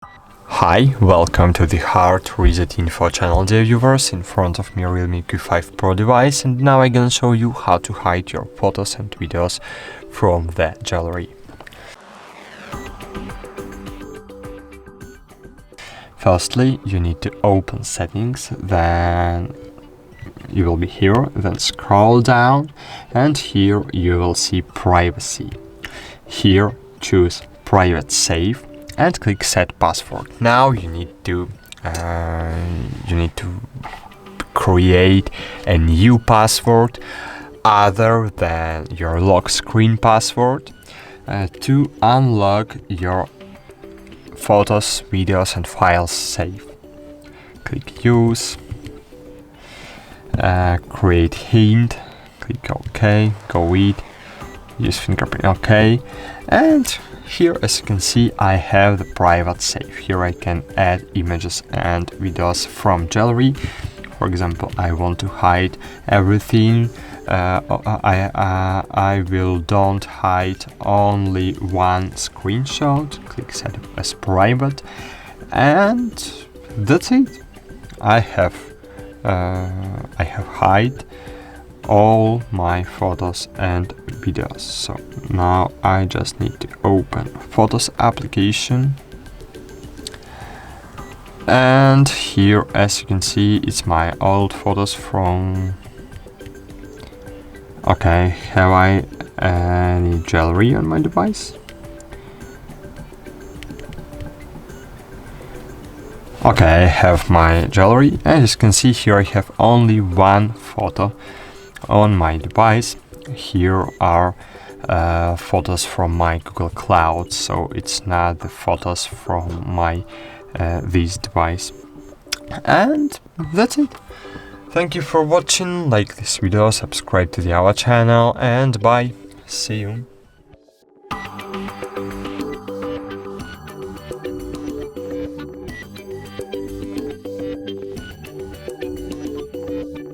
Hi, welcome to the HardReset.Info channel, dear viewers. In front of me Realme Q5 Pro device, and now I'm gonna show you how to hide your photos and videos from the gallery. Firstly, you need to open settings, then you will be here, then scroll down, and here you will see privacy. Here choose private save and click set password. Now you need to create a new password other than your lock screen password to unlock your photos, videos and files safe. Click use, create hint, click OK, go with, use fingerprint OK, and here, as you can see, I have the private save. Here I can add images and videos from gallery. For example, I want to hide everything. I will don't hide only one screenshot. Click set as private, and that's it. I have hide all my photos and videos. So now I just need to open Photos application, and here, as you can see, it's my old photos from. Okay, have I any gallery on my device? Okay, I have my gallery, and as you can see here I have only one photo on my device. Here are photos from my Google Cloud, so it's not the photos from my this device. And that's it. Thank you for watching. Like this video, subscribe to our channel, and bye. See you.